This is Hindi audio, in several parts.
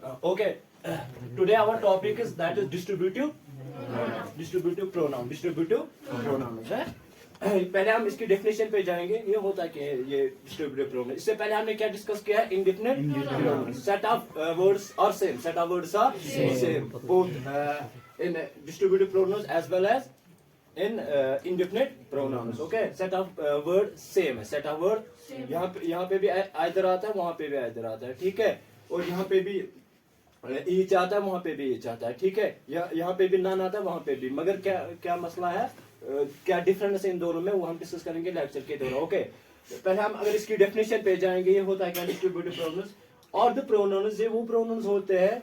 Okay. Today our topic is that is distributive pronoun. Distributive pronouns है. पहले हम इसकी डेफिनेशन पे जाएंगे. ये होता है कि ये डिस्ट्रीब्यूटिव प्रोनाउन. इससे पहले हमने क्या डिस्कस किया है? Indefinite pronoun. Set of words are same. Set of words are same both in distributive pronouns as well as in indefinite pronouns. Okay, set of word same है. set of word यहाँ पे भी either आता है, वहाँ पे भी either आता है. ठीक है. और यहाँ पे भी each आता है, वहाँ पे भी each आता है. ठीक है. यहाँ पे भी none आता है, वहाँ पे भी. मगर क्या मसला है, क्या डिफरेंस है इन दोनों में, वो हम डिस्कस करेंगे लेक्चर के दौरान. ओके. पहले हम अगर इसकी डेफिनेशन पे जाएंगे. ये होता है क्या? Distributive pronounce. और द प्रोनाउंस ये वो प्रोनाउंस होते हैं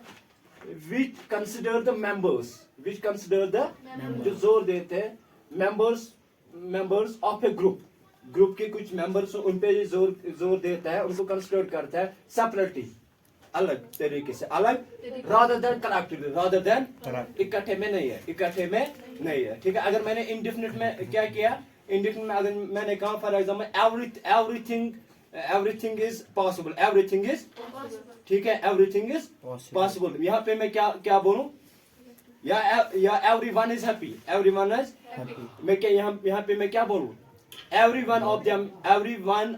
which consider the members, जो जोर देते हैं members of a group के कुछ members उन पे जोर देता है, उनको कंसिडर करता है सेपरेटली, अलग तरीके से, अलग rather than collectively, इकट्ठे में नहीं है. ठीक है. अगर मैंने इंडेफिनिट में क्या किया, इंडेफिनिट में अगर मैंने कहा for example everything is possible, ठीक है, everything is possible. यहाँ पे मैं क्या बोलूं, या everyone is happy, मैं क्या यहाँ पे मैं क्या बोलूं, everyone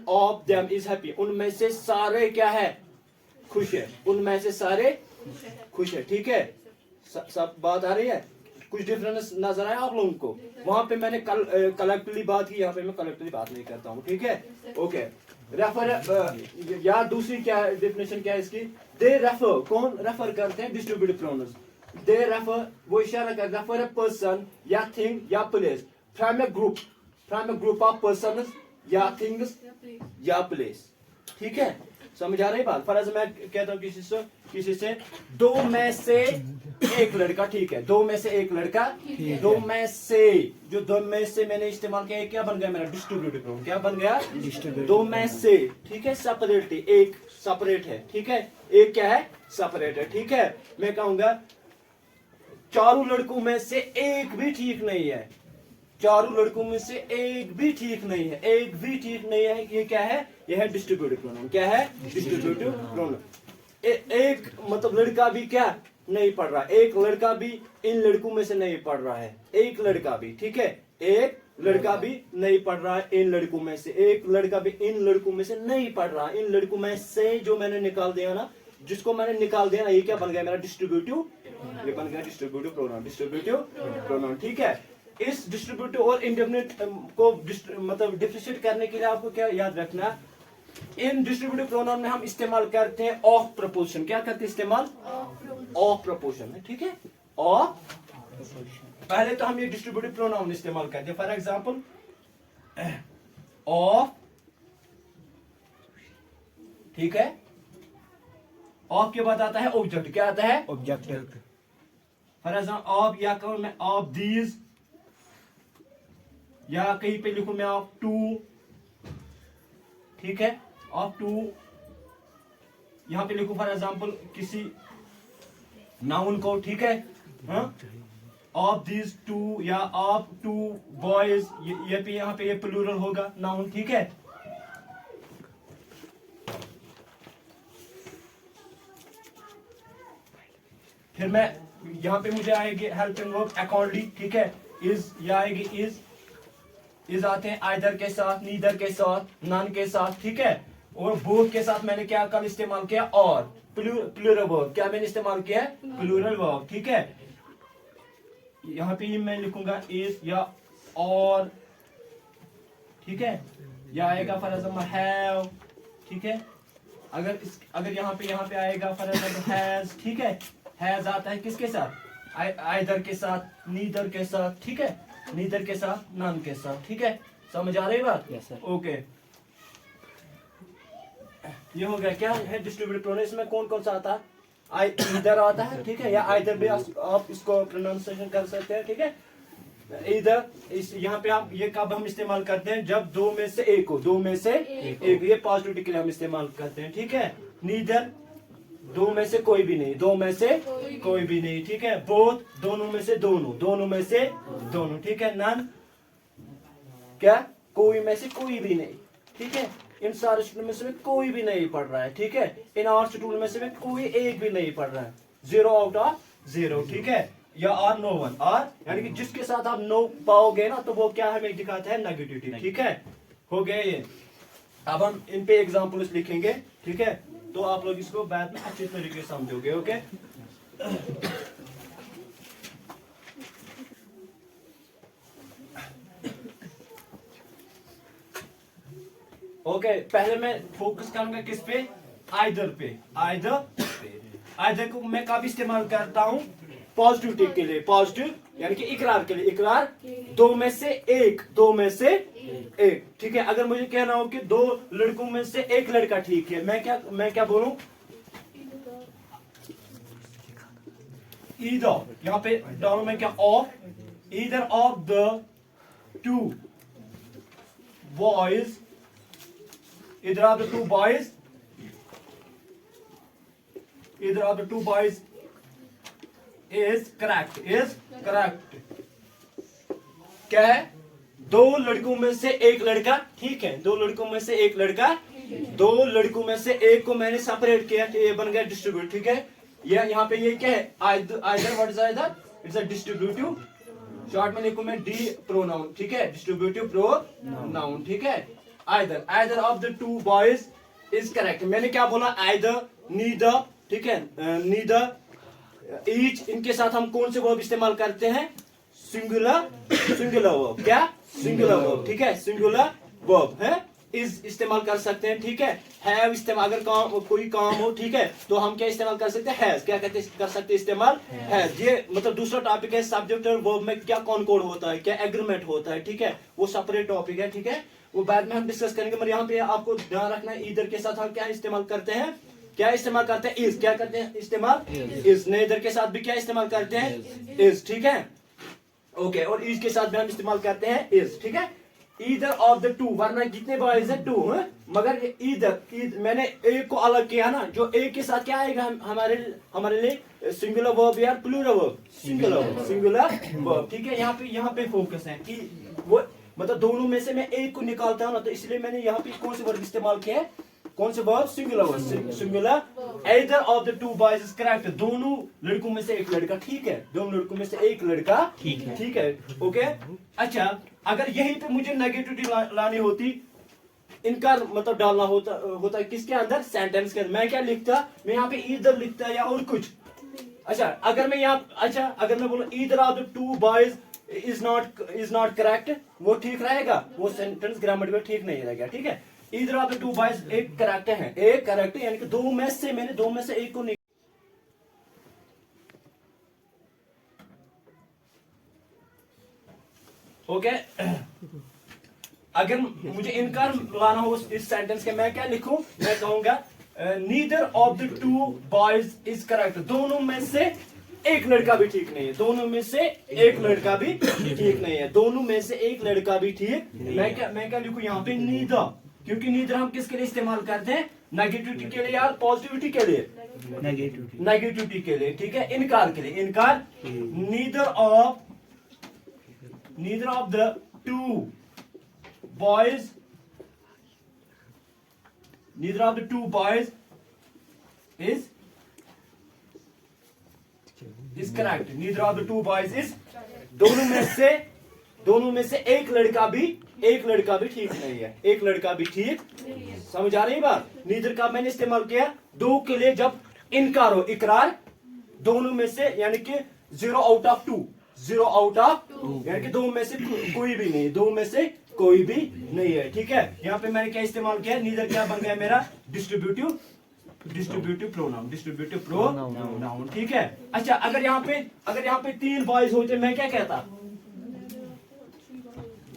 of them is happy. उनमें से सारे क्या है? खुश है. उनमें से सारे खुश है. ठीक है. सब बात आ रही है? कुछ डिफरेंस नजर आया आप लोगों को? वहां पे मैंने कलेक्टिवली बात की, यहाँ पे मैं कलेक्टिवली बात नहीं करता हूँ. ठीक है. ओके. रेफर या दूसरी क्या डेफिनेशन क्या है इसकी? They refer. कौन रेफर करते हैं? Distributive pronounce. दे रेफर, वो इशारा कर रेफर अ पर्सन या थिंग या place from a group of persons या थिंग्स या प्लेस. ठीक है. समझ आ रही बात? फर्ज मैं कहता हूँ किसी से दो में से एक लड़का. ठीक है. दो में से एक लड़का. दो में से, जो दो में से मैंने इस्तेमाल किया, क्या बन गया मेरा? Distributive pronoun. क्या बन गया? दो में से. ठीक है. सेपरेट, एक सेपरेट है. ठीक है. एक क्या है? सेपरेट है. ठीक है. मैं कहूंगा चारों लड़कों में से एक भी ठीक नहीं है. चारों लड़कों में से एक भी ठीक नहीं है. ये क्या है? ये है डिस्ट्रीब्यूटिव प्रोनाउन. क्या है? Distributive pronoun. एक मतलब लड़का भी क्या नहीं पढ़ रहा, एक लड़का भी इन लड़कों में से नहीं पढ़ रहा है. एक लड़का भी. ठीक है. एक लड़का भी नहीं पढ़ रहा है इन लड़कों में से. एक लड़का भी इन लड़कों में से नहीं पढ़ रहा. इन लड़कों में से जो मैंने निकाल दिया ना, जिसको मैंने निकाल दिया ना, ये क्या बन गया मेरा? डिस्ट्रीब्यूटिव. ये बन गया डिस्ट्रीब्यूटिव प्रोनाउन. ठीक है. इस डिस्ट्रीब्यूटिव और इंडेफिनिट को मतलब डिफरेंशिएट करने के लिए आपको क्या याद रखना, इन डिस्ट्रीब्यूटिव प्रोनाउन में हम इस्तेमाल करते हैं ऑफ प्रपोर्शन. क्या करते हैं इस्तेमाल? ऑफ प्रपोर्शन है. ठीक है. ऑफ. पहले तो हम ये डिस्ट्रीब्यूटिव प्रोनाउन इस्तेमाल करते हैं. For example of. ठीक है. ऑफ के बाद आता है ऑब्जेक्ट. क्या आता है? ऑब्जेक्ट. फॉर एग्जांपल ऑफ, या कहूं मैं ऑफ दीज, या कहीं पे लिखूं मैं ऑफ टू. ठीक है. Of two. यहां पे लिखूं फॉर एग्जांपल किसी नाउन को. ठीक है. ऑफ दीज टू या ऑफ टू बॉयज, ये पे यहाँ पे ये प्लूरल होगा नाउन. ठीक है. फिर मैं यहाँ पे मुझे आएगी हेल्पिंग वर्ब अकॉर्डिंगली. ठीक है. इज, या आएगी इज आते हैं आइदर के साथ, नीदर के साथ, नन के साथ. ठीक है. और बोथ के साथ मैंने क्या कल इस्तेमाल किया? और. Plural verb. क्या मैंने इस्तेमाल किया? Plural verb. ठीक है. यहाँ पे मैं लिखूंगा इज या और. ठीक है. या आएगा फॉर एग्जांपल हैव. ठीक है. अगर यहाँ पे आएगा फॉर एग्जांपल हैज. ठीक है. हैज आता है किसके साथ? आइदर के साथ, नीदर के साथ. ठीक है. नीदर के साथ, नन के साथ. ठीक है. समझ आ रही बात? Yes sir. ओके. ये हो गया. क्या है डिस्ट्रीब्यूटिव प्रोनाउन? इसमें कौन कौन सा आता है? इधर आता है. ठीक है. या आइदर भी आप इसको प्रोनाउंसिएशन कर सकते हैं. ठीक है. इधर इस यहाँ पे आप ये कब हम इस्तेमाल करते हैं? जब दो में से एक हो. दो में से एक. ये पॉजिटिविटी के लिए हम इस्तेमाल करते हैं. ठीक है. नीदर, दो में से कोई भी नहीं. दो में से कोई भी नहीं. ठीक है. बोथ, दोनों में से दोनों. दोनों में से दोनों. ठीक है. नन, क्या? कोई में से कोई भी नहीं. ठीक है. इन सारे स्टूडेंट में से कोई भी नहीं पढ़ रहा है, ठीक है। इन आवर स्टूडेंट में से कोई एक भी नहीं पढ़ रहा है, 0 आउट ऑफ 0, ठीक है। या आर नो वन, आर यानी कि जिसके साथ आप नो पाओगे ना तो वो क्या हमें दिखाता है, नेगेटिविटी, ठीक है। हो गया ये। अब हम इन पे एग्जांपल्स लिखेंगे, ठीक है, तो आप लोग इसको बाद में अच्छे तरीके से समझोगे, ओके। ओके, पहले मैं फोकस करूंगा किस पे, आइदर पे। आइदर को मैं कब इस्तेमाल करता हूं, पॉजिटिविटी के लिए, पॉजिटिव यानी कि इकरार के लिए। इकरार दो में से एक, ठीक है। अगर मुझे कहना हो कि दो लड़कों में से एक लड़का ठीक है, मैं क्या बोलूं, ईदर, यहां पे डालू मैं क्या, of, either of the two boys, either of the two boys is correct, क्या है, दो लड़कों में से एक लड़का ठीक है, दो लड़कों में से एक लड़का, दो लड़कों में से एक को मैंने सेपरेट किया तो ये बन गया डिस्ट्रीब्यूट, ठीक है। ये यहाँ पे ये क्या है, either, what is either, it's a distributive, short में लिखूं मैं डी प्रोनाउन, ठीक है, डिस्ट्रीब्यूटिव प्रोनाउन, ठीक है। either of the two boys is correct। मैंने क्या बोला, either, neither, ठीक है, neither, each, इनके साथ हम कौन से वर्ब इस्तेमाल करते हैं, सिंगुलर वर्ब, क्या, सिंगुलर वर्ब, ठीक है, सिंगुलर वर्ब है, is इस्तेमाल कर सकते हैं, ठीक है। have इस्तेमाल, अगर कोई काम हो, ठीक है, तो हम क्या इस्तेमाल कर सकते हैं, has, क्या कर सकते हैं इस्तेमाल, has। ये मतलब दूसरा टॉपिक है, सब्जेक्ट और वर्ब में क्या कॉनकॉर्ड होता है, क्या एग्रीमेंट होता है, ठीक है, वो सेपरेट टॉपिक है, ठीक है, वो बाद में हम डिस्कस करेंगे। मगर यहाँ पे आपको ध्यान रखना है, इधर के साथ हम क्या इस्तेमाल करते हैं, इज, क्या करते हैं इस्तेमाल, इज। नेदर के साथ भी क्या इस्तेमाल करते हैं, इज, ठीक है, ओके। और इज के साथ भी हम इस्तेमाल करते हैं इज, ठीक है। ईदर ऑफ द टू, वरना कितने बॉयज है, 2 है, मगर ये ईदर मैंने एक को अलग किया ना, जो एक के साथ क्या आएगा हमारे लिए सिंगुलर वर्ब या प्लूरल वर्ब, सिंगुलर वर्ब, ठीक है। यहाँ पे फोकस है कि वो मतलब दोनों में से मैं एक को निकालता हूं ना, तो इसलिए मैंने यहाँ पे कौन से वर्ब इस्तेमाल किया है, कौन से verb, singular. either of the two boys is correct, दोनों लड़कों में से एक लड़का ठीक है, दोनों लड़कों में से एक लड़का ठीक है, ओके। अच्छा, अगर यहीं पे मुझे नेगेटिविटी लानी होती, इनकार मतलब डालना होता किसके अंदर, सेंटेंस के अंदर, मैं क्या लिखता, मैं यहाँ पे either लिखता या और कुछ। अच्छा, अगर मैं बोलूं either of the two boys is not correct, वो ठीक रहेगा, वो सेंटेंस ग्रामेटिकल ठीक नहीं रहेगा, ठीक है। either of the two boys एक करेक्ट है, यानी कि मैंने दो में से एक को नहीं, ओके। अगर मुझे इनकार लाना हो इस सेंटेंस के, मैं क्या लिखूं, मैं कहूंगा neither of the two boys is correct, दोनों में से एक लड़का भी ठीक नहीं है, दोनों में से एक लड़का भी ठीक नहीं है, दोनों में से एक लड़का भी ठीक। मैं क्या लिखूं यहाँ पे, नीदर, क्योंकि नीदर हम किसके लिए इस्तेमाल करते हैं, नेगेटिविटी के लिए या पॉजिटिविटी के लिए, नेगेटिविटी के लिए, ठीक है, इनकार के लिए, इनकार। Neither of the two boys, neither of the two boys is correct, neither of the two boys is, दोनों में से एक लड़का भी ठीक नहीं है, एक लड़का भी ठीक, समझ आ रही बात। नीदर का मैंने इस्तेमाल किया दो के लिए, जब इनकार हो, इकरार, दोनों में से यानी कि 0 आउट ऑफ 2, यानी कि दो में से कोई भी नहीं, दो में से कोई भी नहीं है, ठीक है। यहाँ पे मैंने क्या इस्तेमाल किया, नीदर क्या बन गया मेरा, डिस्ट्रीब्यूटिव प्रोनाउन, ठीक है। अच्छा, अगर यहाँ पे 3 बॉयज होते, मैं क्या कहता,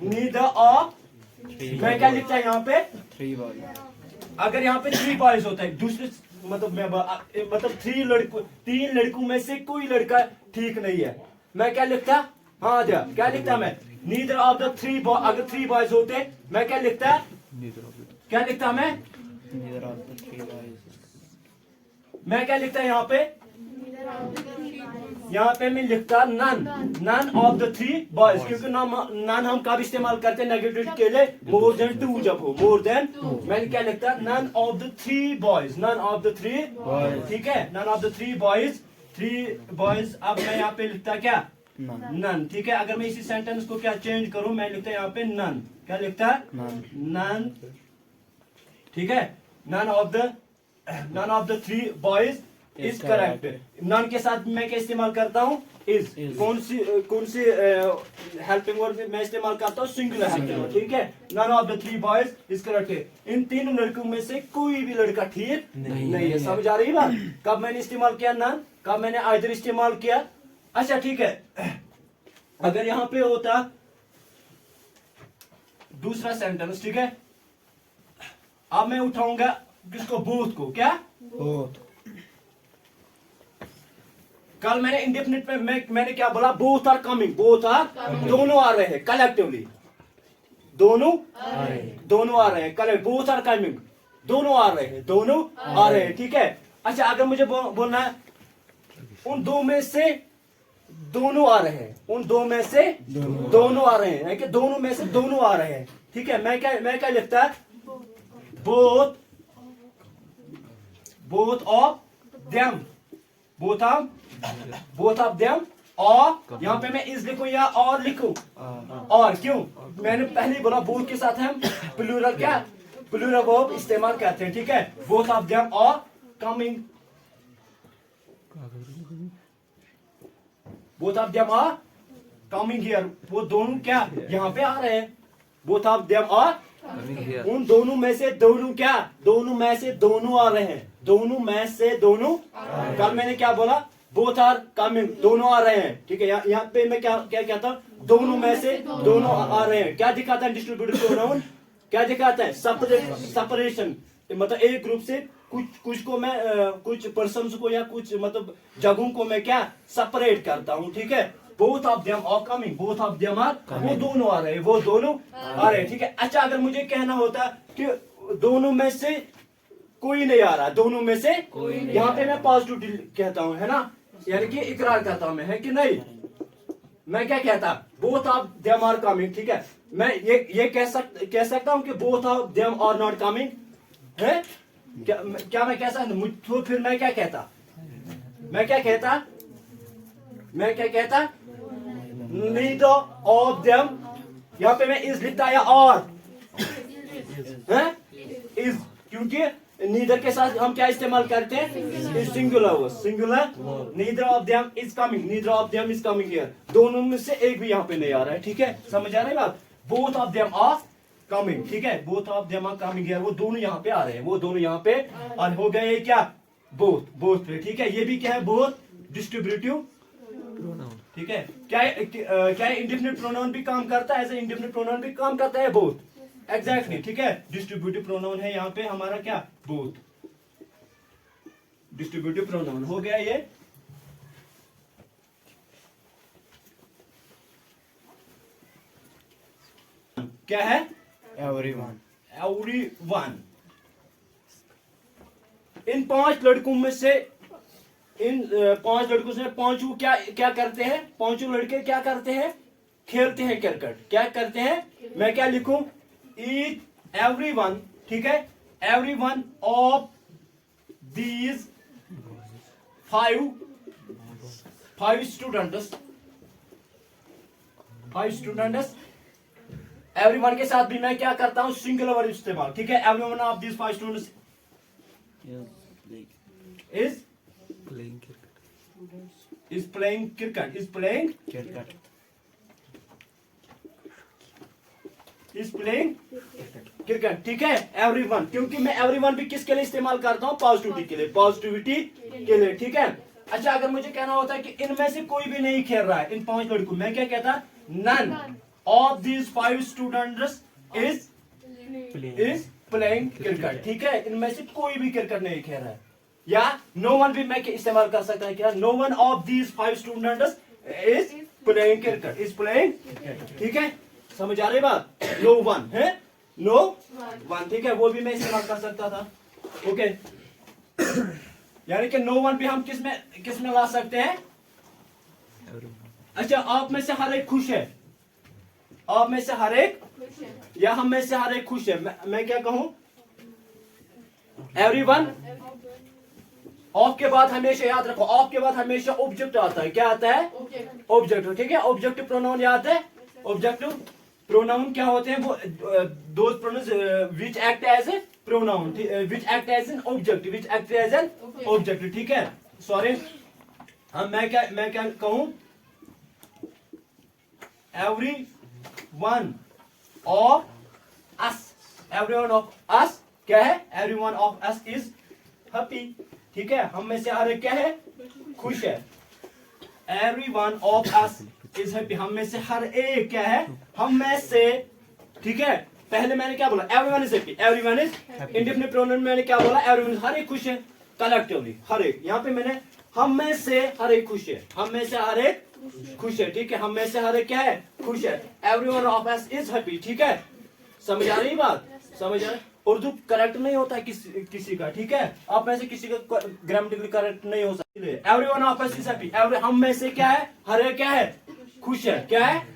नीदर ऑफ, मैं क्या लिखता है यहाँ पे, 3 बॉयज। अगर यहाँ पे 3 बॉयज होता है, दूसरे मतलब 3 लड़कों में से कोई लड़का ठीक नहीं है, मैं क्या लिखता, हाँ क्या लिखता मैं, नीदर ऑफ द 3 बॉयज। अगर 3 बॉयज होते, मैं क्या लिखता, क्या लिखता मैं, नीदर ऑफ द 3 बॉयज। मैं क्या लिखता है यहाँ पे, यहाँ पे मैं लिखता नन ऑफ द 3 बॉयज, क्योंकि नन हम कब इस्तेमाल करते हैं नेगेटिव के लिए, मोर देन 2 जब हो, मोर देन 2। मैंने क्या लिखता, none of the 3 boys, none of the 3 boys, ठीक है, none of the 3 boys, 3 boys. अब मैं यहाँ पे लिखता क्या, नन, ठीक है। अगर मैं इसी सेंटेंस को क्या चेंज करूं, मैं लिखता यहाँ पे नन, क्या लिखता, नन, ठीक है, none of the 3 boys is correct. None के साथ मैं क्या इस्तेमाल करता हूँ, इज। कौन सी हेल्पिंग वर्ड मैं इस्तेमाल करता हूँ, सिंगुलर हेल्पिंग वर्ड, ठीक है। None of the 3 boys is correct. इन तीनों लड़कों में से कोई भी लड़का ठीक नहीं है। समझ आ रही बात? कब मैंने इस्तेमाल किया नन, कब मैंने आइदर इस्तेमाल किया। अच्छा ठीक है, अगर यहाँ पे होता दूसरा सेंटेंस, ठीक है, अब मैं उठाऊंगा किसको, बोथ को, क्या बोथ। कल मैंने इंडेफिनिट में मैंने क्या बोला, both are coming, both are, दोनों आ रहे हैं कलेक्टिवली, दोनों आ रहे हैं कलेक्ट, बोथ आर कमिंग, दोनों आ रहे हैं, दोनों आ रहे हैं, ठीक है। अच्छा अगर मुझे बोलना है उन दो में से दोनों आ रहे हैं, उन दो में से दोनों आ रहे हैं, कि दोनों में से दोनों आ रहे हैं, ठीक है। मैं क्या लिखता है, both of them, both of them, और यहाँ पे मैं इज लिखूं या और लिखूं, और क्यों, मैंने पहले ही बोला बोथ के साथ हम प्लूरल क्या, प्लूरल वर्ब इस्तेमाल करते हैं, ठीक है। Both of them are coming, both of them are coming here, वो दोनों क्या यहाँ पे आ रहे हैं, बोथ ऑफ देम आर, उन दोनों में से दोनों क्या, दोनों में से दोनों आ रहे हैं, दोनों में से दोनों। कल मैंने क्या बोला, बोथ आर कमिंग, दोनों आ रहे हैं, ठीक है। यहाँ पे मैं क्या कहता हूँ, दोनों में से दोनों आ रहे हैं। क्या दिखाता है डिस्ट्रीब्यूटिव प्रोनाउन, क्या दिखाता है, सेपरेशन, मतलब एक ग्रुप से कुछ को मैं कुछ पर्सन्स को या कुछ मतलब जगहों को मैं क्या सेपरेट करता हूँ, ठीक है। Both of them are coming, both of them are, वो दोनों आ रहे हैं, वो दोनों आ रहे हैं, ठीक है। अच्छा अगर मुझे कहना होता कि दोनों में से कोई नहीं आ रहा, दोनों में से, यहाँ पे मैं पॉजिटिव कहता हूँ, है ना, यानी कि इकरार करता हूँ मैं, है कि नहीं। मैं क्या कहता, both of them are coming, ठीक है। मैं ये कह सकता हूँ कि both of them are not coming, है क्या मैं कह सकता, तो फिर मैं क्या कहता, नीदर ऑफ देम, यहाँ पे मैं इज लिखता या और, है इज, क्योंकि नीदर के साथ हम क्या इस्तेमाल करते हैं, singular, neither of them is coming, neither of them is coming here, दोनों में से एक भी यहाँ पे नहीं आ रहा है, ठीक है। समझ आ रही बात, both of them are coming, ठीक है, both of them are coming here, वो दोनों यहाँ पे आ रहे हैं, वो दोनों यहाँ पे, और हो गए क्या, बोथ पे, ठीक है। ये भी क्या है, बोथ डिस्ट्रीब्यूटिव प्रोनाउन, ठीक है। क्या इंडेफिनिट प्रोनाउन भी काम करता है, ऐसे इंडेफिनिट प्रोनाउन भी काम करता है, बोथ, एग्जैक्टली, ठीक है। डिस्ट्रीब्यूटिव प्रोनाउन है यहाँ पे हमारा क्या, बोथ, डिस्ट्रीब्यूटिव प्रोनाउन हो गया ये। क्या है, एवरीवन, इन 5 लड़कों में से, इन 5 लड़कों से पांचों क्या करते हैं, पांचों लड़के क्या करते हैं, खेलते हैं क्रिकेट, क्या करते हैं। मैं क्या लिखूं, ईच एवरीवन, ठीक है, everyone of these 5 students, everyone के साथ भी मैं क्या करता हूं, सिंगुलर वर्ड इस्तेमाल, ठीक है। Everyone of these 5 students is playing cricket, ठीक है। एवरीवन, क्योंकि मैं एवरीवन भी किसके लिए इस्तेमाल करता हूँ, पॉजिटिविटी के लिए, ठीक है। अच्छा अगर मुझे कहना होता है कि इनमें से कोई भी नहीं खेल रहा है, इन 5 लड़कों, मैं क्या कहता, none of these 5 students is playing cricket, ठीक है। इनमें से कोई भी क्रिकेट नहीं खेल रहा है, या नो वन भी मैं इस्तेमाल कर सकता है, क्या, no one of these 5 students is playing cricket, ठीक है। समझ आ रही बात, नो वन है, नो वन, ठीक है, वो भी मैं इस्तेमाल कर सकता था, ओके। यानी कि नो वन भी हम किस में ला सकते हैं, अच्छा, आप में से हर एक खुश है, आप में से हर एक या हम में से हर एक खुश है। मैं क्या कहूं? एवरीवन। ऑफ के बाद हमेशा याद रखो, ऑफ के बाद हमेशा ऑब्जेक्ट आता है। क्या आता है? ऑब्जेक्ट। ठीक है, ऑब्जेक्टिव प्रोनाउन याद है? ऑब्जेक्टिव प्रोनाउन क्या होते हैं? वो those pronouns which act as a pronoun, which act as an object, which act as an object. ठीक है, सॉरी, हम मैं क्या कहूं? Every one of us, every one of us क्या है? Every one of us is happy. ठीक है, हम में से हर एक क्या है? खुश है। Every one of us is happy, हम में से हर एक क्या है? हम में से। ठीक है, पहले मैंने क्या बोला? Everyone is happy, everyone is indefinite pronoun. मैंने क्या बोला? एवरीवन, हर एक खुश है, कलेक्टिवली हर एक। यहाँ पे मैंने हम में से हर एक खुश है, हम में से हर एक खुश है। ठीक है, हम में से हर एक क्या है? खुश है। Everyone of us is happy. ठीक है, समझ आ रही बात? समझ आ रही? उर्दू करेक्ट नहीं होता है किसी का। ठीक है, आप में से किसी का ग्रामेटिकली करेक्ट नहीं हो सकती। Everyone of us is happy, हम में से क्या है? हर एक क्या है? खुश है। क्या है?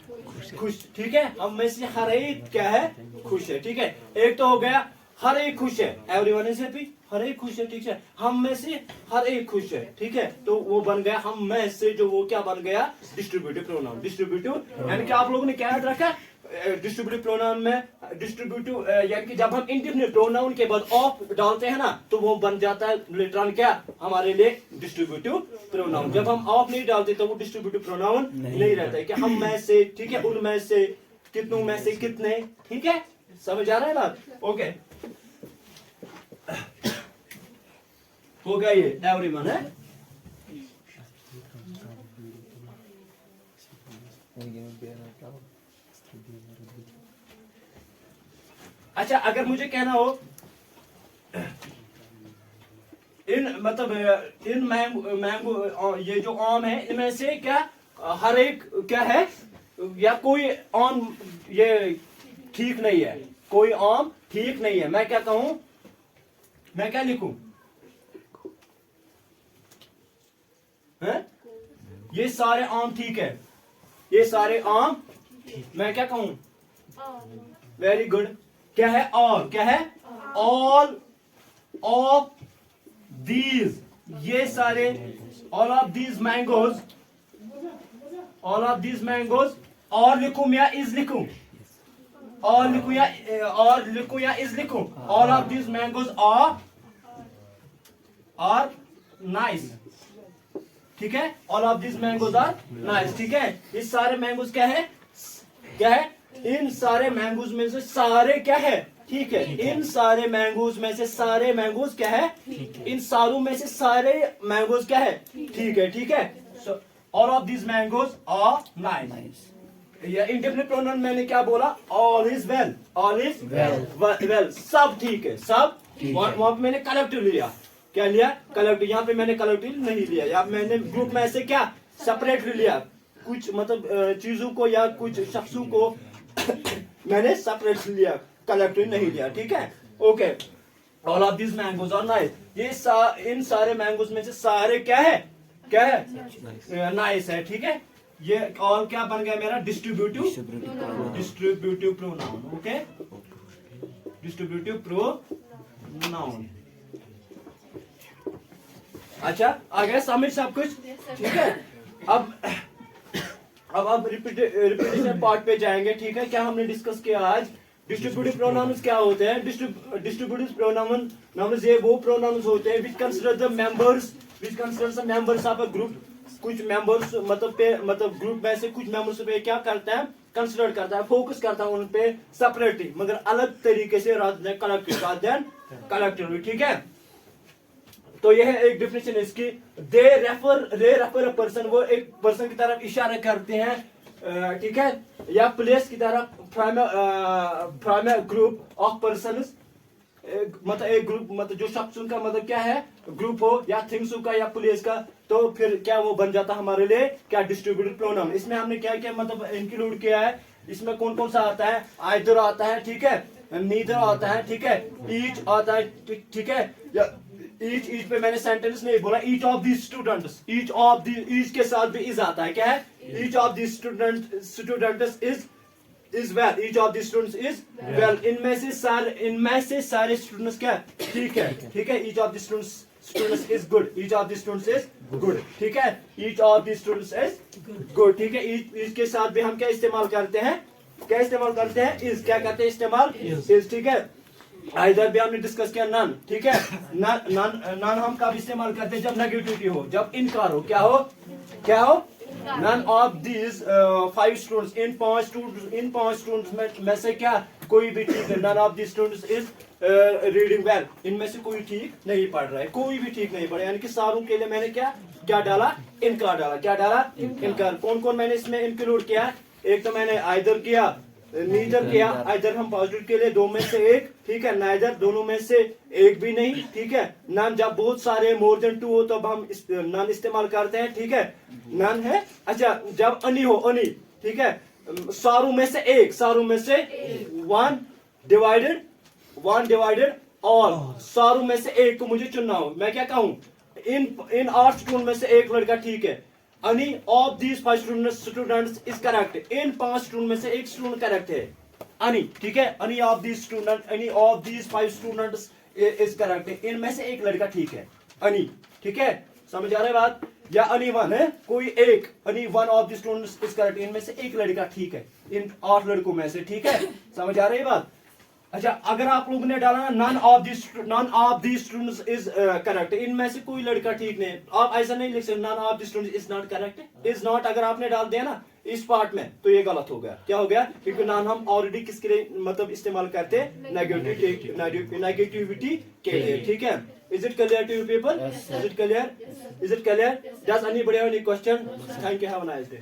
खुश। ठीक है, हम में से हर एक क्या है? खुश है। ठीक है, एक तो हो गया हर एक खुश है, एवरीवन इज हैप्पी, हर एक खुश है। ठीक है, हम में से हर एक खुश है। ठीक है, तो वो बन गया हम में से, जो वो क्या बन गया? Distributive pronoun. डिस्ट्रीब्यूटिव यानी कि आप लोगों ने क्या याद रखा? डिस्ट्रीब्यूटिव प्रोनाउन में डिस्ट्रीब्यूटिव यानी कि जब हम इंडेफिनिट प्रोनाउन के बाद ऑफ डालते हैं ना, तो वो बन जाता है लेटर ऑन क्या हमारे लिए? Distributive pronoun. जब हम ऑफ नहीं डालते तो वो डिस्ट्रीब्यूटिव प्रोनाउन नहीं रहता है कि हम में से, ठीक है, उनमें से, कितनों में से कितने। ठीक है, समझ आ रहा है बात? ओके, हो गया ये एवरीवन है। अच्छा, अगर मुझे कहना हो इन मैंगो ये जो आम है, इनमें से क्या हर एक क्या है? या कोई आम ये ठीक नहीं है, कोई आम ठीक नहीं है। मैं क्या कहूं? मैं क्या लिखूं? है? ये सारे आम ठीक है, ये सारे आम। मैं क्या कहूं? Very good. क्या है? ऑल। क्या है? ऑल ऑफ दीज, ये सारे, all of these mangoes, all of these mangoes. और लिखूं या इज लिखूं? और लिखूं या इज लिखूं? All of these mangoes are nice. ठीक है, all of these mangoes are nice. ठीक है, ये सारे मैंगोज क्या है? क्या है? इन सारे मैंगोज में से सारे क्या है? ठीक है, इन सारे मैंगोज में से सारे मैंगोज क्या है? इन सारों में से सारे मैंगोज क्या है? ठीक है। ठीक है, all of these mangoes are nice. या इंडेफिनिट प्रोनाउन मैंने क्या बोला? All is well, all is well, सब ठीक है, सब। वहां पे मैंने कलेक्टिव लिया। क्या लिया? कलेक्टिव। यहाँ पे मैंने कलेक्टिव नहीं लिया, या मैंने ग्रुप में से क्या सेपरेट लिया? कुछ मतलब चीजों को या कुछ शख्सों को मैंने सेपरेट लिया, कलेक्टिव नहीं लिया। ठीक है, okay. All of this mangoes are nice, ये इन सारे मैंगोज में से सारे क्या है? क्या है? नाइस है। ठीक है, ये ऑल क्या बन गया मेरा? Distributive pronoun. Okay, distributive pronoun. अच्छा, आ गया समझ सब कुछ? ठीक है, अब रिपीटेशन पार्ट पे जाएंगे। ठीक है, क्या हमने डिस्कस किया आज? डिस्ट्रीब्यूटिव प्रोनाउंस क्या होते हैं? डिस्ट्रीब्यूटिव प्रोनाउंस ये वो प्रोनाउंस होते हैं which consider the members of a group। कुछ मेंबर्स मतलब ग्रुप में से कुछ मेंबर्स पे क्या करता है? कंसिडर करता है, फोकस करता है उन पे सेपरेटली, मगर अलग तरीके से, कलेक्टिवली। ठीक है, तो यह है एक डेफिनेशन इसकी। दे रेफर अ पर्सन, वो एक पर्सन की तरफ इशारा करते हैं। ठीक है, या प्लेस की तरफ from a group of persons, मतलब एक ग्रुप, मतलब जो शख्सों का मतलब क्या है? ग्रुप हो, या थिंग्सों का, या प्लेस का, तो फिर क्या वो बन जाता हमारे लिए क्या? Distributive pronoun. इसमें हमने क्या क्या मतलब इंक्लूड किया है? इसमें कौन कौन सा आता है? आइदर आता है, ठीक है, नीदर आता है, ठीक है, ईच आता है, ठीक है, या ईच पे मैंने सेंटेंस नहीं बोला, each of the students, each के साथ भी इज आता है, क्या है, each of the students is well, each of the students is well, इनमें से सारे स्टूडेंट्स क्या ठीक है, ठीक है, each of the students is good, each of the students is good, ठीक है, each of the students is good, ठीक है, ईच के साथ भी हम क्या इस्तेमाल करते हैं, क्या इस्तेमाल करते हैं, इज, क्या करते हैं इस्तेमाल, इज, ठीक है। इधर भी हमने डिस्कस किया नन, ठीक है, नन हम कब इस्तेमाल करते हैं, जब नेगेटिविटी हो, जब इनकार हो, क्या हो, क्या हो, नन ऑफ दीज 5 स्टूडेंट्स, इन पांच स्टूडेंट्स में से क्या कोई भी ठीक है, none of the students is reading well, इनमें से कोई ठीक नहीं पढ़ रहा है, कोई भी ठीक नहीं पढ़ रहा है, यानी कि सारों के लिए मैंने क्या डाला, इनकार डाला, क्या डाला, इनकार। कौन कौन मैंने इसमें इंक्लूड किया, एक तो मैंने आइदर किया, नीदर किया, आइदर हम पॉजिटिव के लिए दो में से एक, ठीक है, नाइदर दोनों में से एक भी नहीं, ठीक है, नन जब बहुत सारे मोर देन 2 हो तब तो हम नन इस्तेमाल करते हैं, ठीक है, नन है। अच्छा, जब अनि हो, अनि, ठीक है, सारों में से एक, सारों में से वन डिवाइडेड ऑल, सारों में से एक को मुझे चुनना हो, मैं क्या कहूँ, इन 8 स्टूडेंट में से एक लड़का ठीक है, any of these 5 students is correct, in 5 student में से एक स्टूडेंट करेक्ट है, any, ठीक है, any of these 5 students is correct, इनमें से एक लड़का ठीक है, any, ठीक है, समझ आ रहा है बात, या any one है, कोई एक, any one of the students is correct, इनमें से एक लड़का ठीक है, इन 8 लड़कों में से, ठीक है, समझ आ रही है बात। अच्छा, अगर आप लोगों ने डाला ना none of these students is correct, इनमें से कोई लड़का ठीक नहीं, आप ऐसा नहीं लिख सकते none of the students is not correct, is not अगर आपने डाल दिया ना इस पार्ट में तो ये गलत हो गया, क्या हो गया, क्योंकि none हम ऑलरेडी किसके लिए मतलब इस्तेमाल करते हैं, नेगेटिविटी के लिए, ठीक है। Is it clear to you people? Is it clear? Does anybody have any question? Thank you, have a nice day.